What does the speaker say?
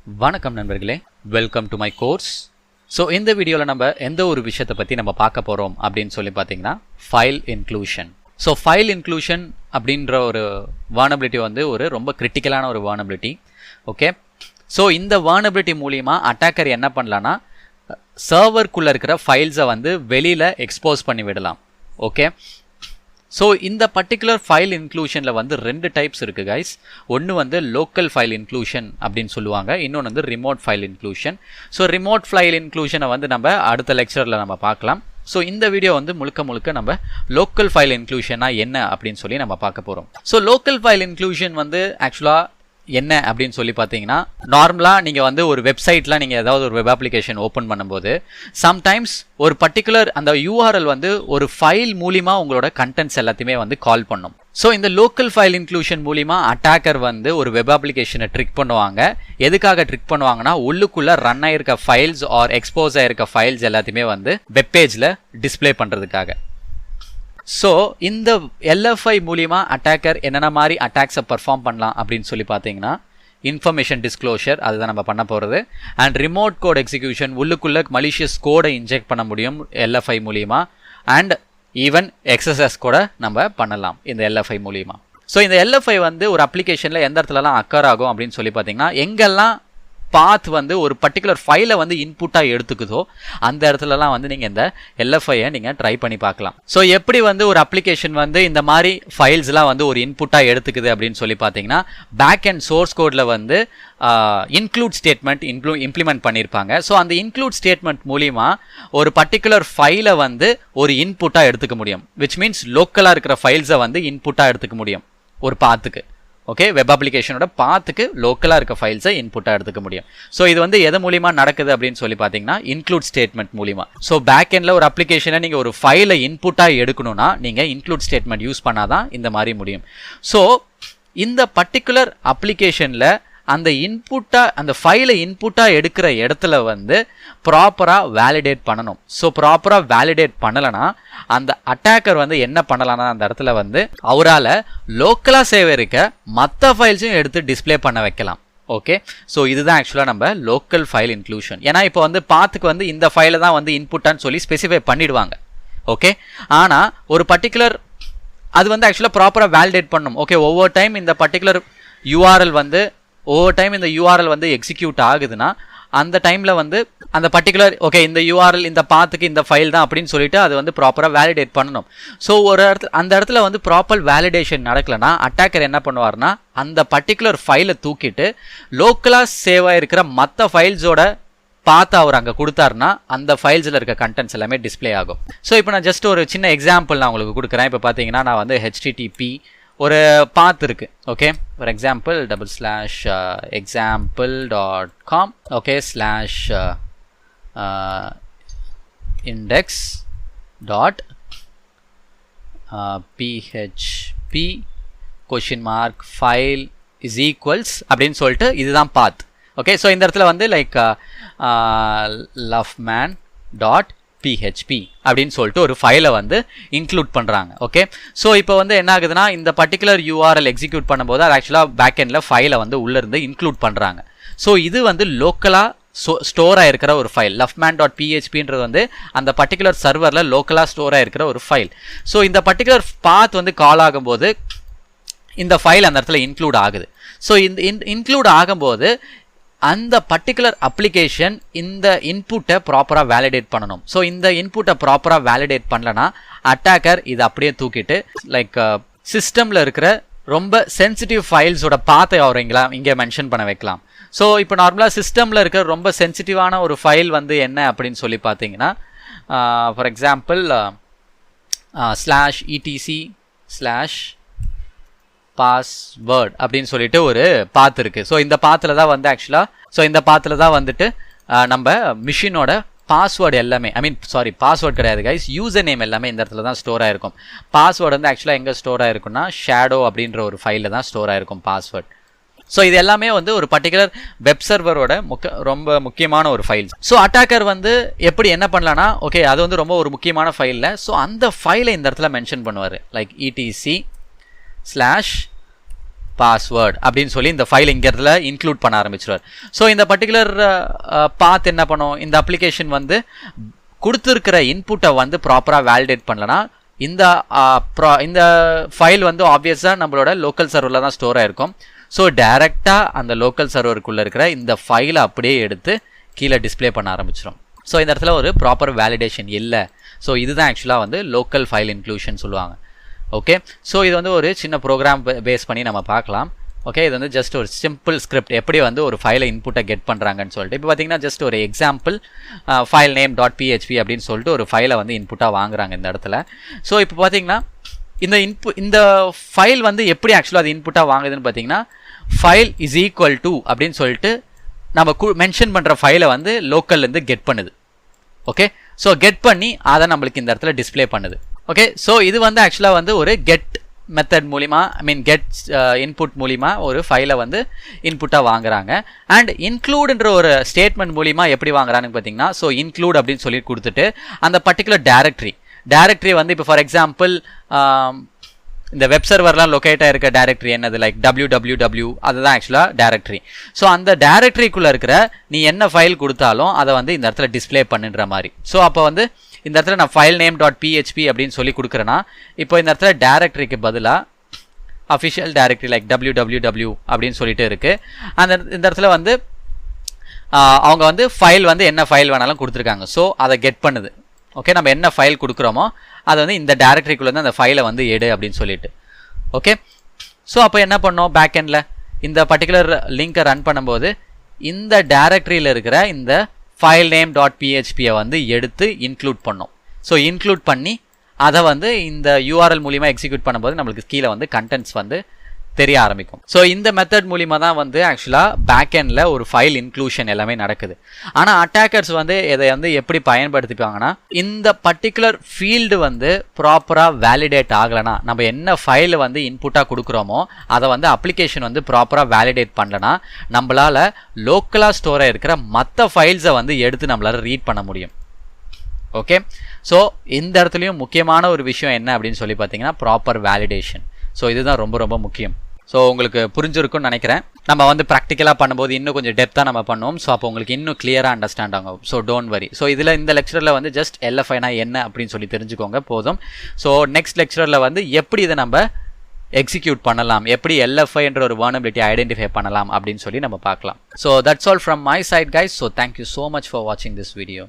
வணக்கம் நண்பர்களே, welcome to my course. So இந்த வீடியோவில் நம்ம எந்த ஒரு விஷயத்தை பற்றி நம்ம பார்க்க போகிறோம் அப்படின்னு சொல்லி பார்த்தீங்கன்னா file inclusion. So file inclusion அப்படின்ற ஒரு வர்னபிலிட்டி வந்து ஒரு ரொம்ப கிரிட்டிக்கலான ஒரு வர்னபிலிட்டி. ஓகே, ஸோ இந்த வர்னபிலிட்டி மூலிமா அட்டாக்கர் என்ன பண்ணலான்னா சர்வருக்குள்ளே இருக்கிற ஃபைல்ஸை வந்து வெளியில் எக்ஸ்போஸ் பண்ணி விடலாம். ஓகே, ஸோ இந்த பர்டிகுலர் ஃபைல் இன்க்ளூஷனில் வந்து ரெண்டு டைப்ஸ் இருக்குது கைஸ். ஒன்று வந்து லோக்கல் ஃபைல் இன்க்ளூஷன் அப்படின்னு சொல்லுவாங்க, இன்னொன்று வந்து remote file inclusion. So remote file இன்க்ளூஷனை வந்து நம்ம அடுத்த லெக்சரில் நம்ம பார்க்கலாம். ஸோ இந்த வீடியோ வந்து முழுக்க நம்ம லோக்கல் ஃபைல் இன்க்ளூஷனா என்ன அப்படின்னு சொல்லி நம்ம பார்க்க போகிறோம். ஸோ லோக்கல் ஃபைல் இன்க்ளூஷன் வந்து ஆக்சுவலாக என்ன அப்படின்னு சொல்லி பார்த்தீங்கன்னா, நார்மலாக நீங்கள் வந்து ஒரு வெப்சைட்டில் நீங்கள் ஏதாவது ஒரு வெப் அப்ளிகேஷன் ஓப்பன் பண்ணும்போது சம்டைம்ஸ் ஒரு பர்டிகுலர் அந்த யூஆர்எல் வந்து ஒரு ஃபைல் மூலிமா உங்களோட கண்டென்ட்ஸ் எல்லாத்தையுமே வந்து கால் பண்ணும். ஸோ இந்த லோக்கல் ஃபைல் இன்க்ளூஷன் மூலிமா அட்டாக்கர் வந்து ஒரு வெப் அப்ளிகேஷனை ட்ரிக் பண்ணுவாங்க. எதுக்காக ட்ரிக் பண்ணுவாங்கன்னா, உள்ளுக்குள்ளே ரன் ஆகிருக்க ஃபைல்ஸ் ஆர் எக்ஸ்போஸ் ஆகிருக்க ஃபைல்ஸ் எல்லாத்தையுமே வந்து வெப் பேஜில் டிஸ்பிளே பண்ணுறதுக்காக. ஸோ இந்த எல்எஃப்ஐ மூலிமா அட்டாக்கர் என்னென்ன மாதிரி அட்டாக்ஸை பர்ஃபார்ம் பண்ணலாம் அப்படின்னு சொல்லி பார்த்தீங்கன்னா, இன்ஃபர்மேஷன் டிஸ்க்ளோஷர் அதுதான் நம்ம பண்ண போகிறது. அண்ட் ரிமோட் கோட் எக்ஸிக்யூஷன், உள்ளுக்குள்ளே மலிஷியஸ் கோடை இன்ஜெக்ட் பண்ண முடியும் எல்எஃப்ஐ மூலிமா. அண்ட் ஈவன் எக்ஸசஸ் கூட நம்ம பண்ணலாம் இந்த எல்எஃப்ஐ மூலிமா. ஸோ இந்த எல்எஃப்ஐ வந்து ஒரு அப்ளிகேஷனில் எந்த இடத்துலலாம் அக்கர் ஆகும் அப்படின்னு சொல்லி பார்த்தீங்கன்னா, எங்கெல்லாம் பாத் வந்து ஒரு பர்டிகுலர் ஃபைலை வந்து இன்புட்டாக எடுத்துக்குதோ அந்த இடத்துலலாம் வந்து நீங்கள் இந்த எல்எஃப்ஐயை நீங்கள் ட்ரை பண்ணி பார்க்கலாம். ஸோ எப்படி வந்து ஒரு அப்ளிகேஷன் வந்து இந்த மாதிரி ஃபைல்ஸ்லாம் வந்து ஒரு இன்புட்டாக எடுத்துக்குது அப்படின்னு சொல்லி பார்த்தீங்கன்னா, பேக் அண்ட் சோர்ஸ் கோடில் வந்து இன்க்ளூட் ஸ்டேட்மெண்ட் இம்ப்ளிமெண்ட் பண்ணியிருப்பாங்க. ஸோ அந்த இன்க்ளூட் ஸ்டேட்மெண்ட் மூலிமா ஒரு பர்டிகுலர் ஃபைலை வந்து ஒரு இன்புட்டாக எடுத்துக்க முடியும். விச் மீன்ஸ் லோக்கலாக இருக்கிற ஃபைல்ஸை வந்து இன்புட்டாக எடுத்துக்க முடியும் ஒரு பாத்துக்கு. ஓகே, வெப் அப்ளிகேஷனோட பாத்துக்கு லோக்கலாக இருக்க ஃபைல்ஸை இன்புட்டாக எடுத்துக்க முடியும். ஸோ இது வந்து எது மூலிமா நடக்குது அப்படின்னு சொல்லி பார்த்தீங்கன்னா, இன்க்ளூட் ஸ்டேட்மெண்ட் மூலிமா. ஸோ பேக் எண்டில் ஒரு அப்ளிகேஷனை நீங்கள் ஒரு ஃபைலை இன்புட்டாக எடுக்கணும்னா நீங்கள் இன்க்ளூட் ஸ்டேட்மெண்ட் யூஸ் பண்ணாதான் இந்த மாதிரி முடியும். ஸோ இந்த பர்டிகுலர் அப்ளிகேஷனில் அந்த இன்புட்டாக அந்த ஃபைலை இன்புட்டாக எடுக்கிற இடத்துல வந்து ப்ராப்பராக வேலிடேட் பண்ணணும். ஸோ ப்ராப்பராக வேலிடேட் பண்ணலைன்னா அந்த அட்டாக்கர் வந்து என்ன பண்ணலான்னா, அந்த இடத்துல வந்து அவரால் லோக்கலாக சேவை இருக்க மற்ற ஃபைல்ஸையும் எடுத்து டிஸ்பிளே பண்ண வைக்கலாம். ஓகே, ஸோ இதுதான் ஆக்சுவலாக நம்ம லோக்கல் ஃபைல் இன்க்ளூஷன். ஏன்னா இப்போ வந்து பாத்துக்கு வந்து இந்த ஃபைலை தான் வந்து இன்புட்டான்னு சொல்லி ஸ்பெசிஃபை பண்ணிடுவாங்க. ஓகே, ஆனால் ஒரு பர்டிகுலர் அது வந்து ஆக்சுவலாக ப்ராப்பராக வேலிடேட் பண்ணணும். ஓகே, ஒவ்வொரு டைம் இந்த பர்டிகுலர் யூஆர்எல் வந்து வந்து எக்ஸிக்யூட் ஆகுதுன்னா அந்த டைமில் வந்து அந்த பர்டிகுலர் ஓகே இந்த யூஆர்எல் இந்த பாத்துக்கு இந்த ஃபைல் தான் அப்படின்னு சொல்லிட்டு அது வந்து ப்ராப்பராக வேலிடேட் பண்ணணும். ஸோ ஒரு இடத்துல அந்த இடத்துல வந்து ப்ராப்பர் வேலிடேஷன் நடக்கலைன்னா அட்டாக்கர் என்ன பண்ணுவார்னா, அந்த பர்டிகுலர் ஃபைலை தூக்கிட்டு லோக்கலாக சேவ் ஆகிருக்கிற மற்ற ஃபைல்ஸோட பார்த்து அவர் அங்கே கொடுத்தாருன்னா அந்த ஃபைல்ஸில் இருக்க கண்டென்ட்ஸ் எல்லாமே டிஸ்பிளே ஆகும். ஸோ இப்போ நான் ஜஸ்ட் ஒரு சின்ன எக்ஸாம்பிள் நான் உங்களுக்கு கொடுக்குறேன். இப்போ பார்த்தீங்கன்னா நான் வந்து HTTP ஒரு பாத் இருக்கு. Okay, for example /example.com okay /index.php $file is equals அப்படின்னு சொல்லிட்டு இதுதான் பாத். ஓகே, ஸோ இந்த இடத்துல வந்து லைக் loveman.php அப்படின்னு சொல்லிட்டு ஒரு ஃபைலை வந்து இன்க்ளூட் பண்ணுறாங்க. ஓகே, ஸோ இப்போ வந்து என்ன ஆகுதுன்னா, இந்த பர்டிகுலர் யூஆர்எல் எக்ஸிக்யூட் பண்ணும்போது அது ஆக்சுவலாக பேக் எண்டில் ஃபைலை வந்து உள்ளேருந்து இன்க்ளூட் பண்ணுறாங்க. ஸோ இது வந்து லோக்கலாக ஸ்டோர் ஆகிருக்கிற ஒரு ஃபைல். loveman.phpன்றது வந்து அந்த பர்டிகுலர் சர்வரில் லோக்கலாக ஸ்டோர் ஆகிருக்கிற ஒரு ஃபைல். ஸோ இந்த பர்டிகுலர் பாத் வந்து கால் ஆகும்போது இந்த ஃபைல் அந்த இடத்துல இன்க்ளூட் ஆகுது. ஸோ இந்த இன்க்ளூட் ஆகும்போது அந்த பர்டிகுலர் அப்ளிகேஷன் இந்த இன்புட்டை ப்ராப்பராக வேலிடேட் பண்ணணும். ஸோ இந்த இன்புட்டை ப்ராப்பராக வேலிடேட் பண்ணலன்னா அட்டாக்கர் இதை அப்படியே தூக்கிட்டு லைக் சிஸ்டமில் இருக்கிற ரொம்ப சென்சிட்டிவ் ஃபைல்ஸோட பாத்தை அவரைங்களா இங்கே மென்ஷன் பண்ண வைக்கலாம். ஸோ இப்போ நார்மலாக சிஸ்டமில் இருக்கிற ரொம்ப சென்சிட்டிவான ஒரு ஃபைல் வந்து என்ன அப்படின்னு சொல்லி பார்த்தீங்கன்னா, ஃபார் எக்ஸாம்பிள் /etc/password அப்படின்னு சொல்லிட்டு ஒரு பாத் இருக்குது. ஸோ இந்த பாத்தில் தான் வந்து ஆக்சுவலாக வந்துட்டு நம்ம மிஷினோட பாஸ்வேர்டு எல்லாமே பாஸ்வேர்டு கிடையாது கைஸ், யூசர் நேம் எல்லாமே இந்த இடத்துல தான் ஸ்டோர் ஆகிருக்கும். பாஸ்வேர்டு வந்து ஆக்சுவலாக எங்கே ஸ்டோர் ஆகிருக்குன்னா ஷேடோ அப்படின்ற ஒரு ஃபைலில் தான் ஸ்டோர் ஆகிருக்கும் பாஸ்வேர்டு. ஸோ இது எல்லாமே வந்து ஒரு பர்டிகுலர் வெப் சர்வரோட ரொம்ப முக்கியமான ஒரு ஃபைல். ஸோ அட்டாக்கர் வந்து எப்படி என்ன பண்ணலான்னா, ஓகே அது வந்து ரொம்ப ஒரு முக்கியமான ஃபைலில் ஸோ அந்த ஃபைலை இந்த இடத்துல மென்ஷன் பண்ணுவார். லைக் etc/ பாஸ்வேர்ட் அப்படின்னு சொல்லி இந்த ஃபைல் இங்க இடத்துல இன்க்ளூட் பண்ண ஆரம்பிச்சிருவார். ஸோ இந்த பர்டிகுலர் பாத் என்ன பண்ணும், இந்த அப்ளிகேஷன் வந்து கொடுத்துருக்கிற இன்புட்டை வந்து ப்ராப்பராக வேலிடேட் பண்ணலனா இந்த ஃபைல் வந்து ஆப்வியஸாக நம்மளோட லோக்கல் சர்வரில் தான் ஸ்டோர் ஆயிருக்கும். ஸோ டைரெக்டாக அந்த லோக்கல் சர்வருக்குள்ளே இருக்கிற இந்த ஃபைலை அப்படியே எடுத்து கீழே டிஸ்பிளே பண்ண ஆரம்பிச்சிடும். ஸோ இந்த இடத்துல ஒரு ப்ராப்பர் வேலிடேஷன் இல்லை. ஸோ இதுதான் ஆக்சுவலாக வந்து லோக்கல் ஃபைல் இன்க்ளூஷன் சொல்லுவாங்க. ஓகே, ஸோ இது வந்து ஒரு சின்ன ப்ரோக்ராம் பேஸ் பண்ணி நம்ம பார்க்கலாம். ஓகே, இது வந்து ஜஸ்ட் ஒரு சிம்பிள் ஸ்கிரிப்ட் எப்படி வந்து ஒரு ஃபைலை இன்புட்டை கெட் பண்ணுறாங்கன்னு சொல்லிட்டு இப்போ பார்த்தீங்கன்னா ஜஸ்ட் ஒரு example file name dot PHP அப்படின்னு சொல்லிட்டு ஒரு ஃபைலை வந்து இன்புட்டாக வாங்குறாங்க இந்த இடத்துல. ஸோ இப்போ பார்த்தீங்கன்னா இந்த ஃபைல் வந்து எப்படி ஆக்சுவலாக அது இன்புட்டாக வாங்குதுன்னு பார்த்தீங்கன்னா ஃபைல் இஸ் ஈக்குவல் டு அப்படின்னு சொல்லிட்டு நம்ம மென்ஷன் பண்ணுற ஃபைலை வந்து லோக்கல்லேருந்து கெட் பண்ணுது. ஓகே, ஸோ கெட் பண்ணி அதை நம்மளுக்கு இந்த இடத்துல டிஸ்பிளே பண்ணுது. ஓகே, ஸோ இது வந்து ஆக்சுவலாக வந்து ஒரு கெட் மெத்தட் மூலிமா கெட் இன்புட் மூலிமா ஒரு ஃபைலை வந்து இன்புட்டாக வாங்குறாங்க. அண்ட் இன்க்ளூடுன்ற ஒரு ஸ்டேட்மெண்ட் மூலிமா எப்படி வாங்குறாங்கன்னு பார்த்தீங்கன்னா ஸோ இன்க்ளூட் அப்படின்னு சொல்லி கொடுத்துட்டு அந்த பர்டிகுலர் டேரக்டரி வந்து இப்போ ஃபார் எக்ஸாம்பிள் இந்த வெப் சர்வர்லாம் லொக்கேட் ஆகிருக்க டேரக்டரி என்னது லைக் www அதுதான் ஆக்சுவலாக டேரக்டரி. ஸோ அந்த டேரக்டரிக்குள்ளே இருக்கிற நீ என்ன ஃபைல் கொடுத்தாலும் அதை வந்து இந்த இடத்துல டிஸ்பிளே பண்ணுன்ற மாதிரி. ஸோ அப்போ வந்து இந்த இடத்துல நான் ஃபைல் நேம் டாட் பிஹெச்பி அப்படின்னு சொல்லி கொடுக்குறேன்னா இப்போ இந்த இடத்துல டேரக்டரிக்கு பதிலாக அஃபிஷியல் டேரக்டரி லைக் www அப்படின்னு சொல்லிட்டு இருக்குது. இந்த இடத்துல வந்து அவங்க வந்து ஃபைல் வந்து என்ன ஃபைல் வேணாலும் கொடுத்துருக்காங்க. ஸோ அதை கெட் பண்ணுது. ஓகே, நம்ம என்ன ஃபைல் கொடுக்குறோமோ அதை வந்து இந்த டேரக்டரிக்குள்ளே வந்து அந்த ஃபைலை வந்து எடு அப்படின்னு சொல்லிட்டு. ஓகே, ஸோ அப்போ என்ன பண்ணோம், பேக் எண்டில் இந்த பர்டிகுலர் லிங்கை ரன் பண்ணும்போது இந்த டேரக்டரியில் இருக்கிற இந்த ஃபைல் நேம் டாட் பிஹெச்பியை வந்து எடுத்து இன்க்ளூட் பண்ணோம். ஸோ இன்க்ளூட் பண்ணி அதை வந்து இந்த யூஆர்எல் மூலிமா எக்ஸிக்யூட் பண்ணும்போது நம்மளுக்கு கீழே வந்து கண்டென்ட்ஸ் வந்து தெரிய ஆரம்பிக்கும். ஸோ இந்த மெத்தட் மூலிமா தான் வந்து ஆக்சுவலாக பேக் எண்டில் ஒரு ஃபைல் இன்க்ளூஷன் எல்லாமே நடக்குது. ஆனால் அட்டாக்கர்ஸ் வந்து இதை வந்து எப்படி பயன்படுத்திப்பாங்கன்னா இந்த பர்டிகுலர் ஃபீல்டு வந்து ப்ராப்பராக வேலிடேட் ஆகலைன்னா நம்ம என்ன ஃபைலை வந்து இன்புட்டாக கொடுக்குறோமோ அதை வந்து அப்ளிகேஷன் வந்து ப்ராப்பராக வேலிடேட் பண்ணலன்னா நம்மளால் லோக்கலாக ஸ்டோராக இருக்கிற மற்ற ஃபைல்ஸை வந்து எடுத்து நம்மளால் ரீட் பண்ண முடியும். ஓகே, ஸோ இந்த இடத்துலையும் முக்கியமான ஒரு விஷயம் என்ன அப்படின்னு சொல்லி பார்த்தீங்கன்னா ப்ராப்பர் வேலிடேஷன். ஸோ இதுதான் ரொம்ப ரொம்ப முக்கியம். ஸோ உங்களுக்கு புரிஞ்சிருக்கும்னு நினைக்கிறேன். நம்ம வந்து ப்ராக்டிக்கலாக பண்ணும்போது இன்னும் கொஞ்சம் டெப்த்தாக நம்ம பண்ணுவோம். ஸோ அப்போ உங்களுக்கு இன்னும் கிளியராக அண்டர்ஸ்டாண்ட் ஆகும். So don't worry. ஸோ இதில் இந்த லெக்சரில் வந்து ஜஸ்ட் எல்எஃப்ஐனா என்ன அப்படின்னு சொல்லி தெரிஞ்சுக்கோங்க போதும். ஸோ நெக்ஸ்ட் லெக்சரில் வந்து எப்படி இதை நம்ம எக்ஸிக்யூட் பண்ணலாம், எப்படி எல்எஃப்ஐ என்ற ஒரு வல்னரபிலிட்டி ஐடென்டிஃபை பண்ணலாம் அப்படின்னு சொல்லி நம்ம பார்க்கலாம். So that's all from my side guys. So thank you so much for வாட்சிங் திஸ் வீடியோ.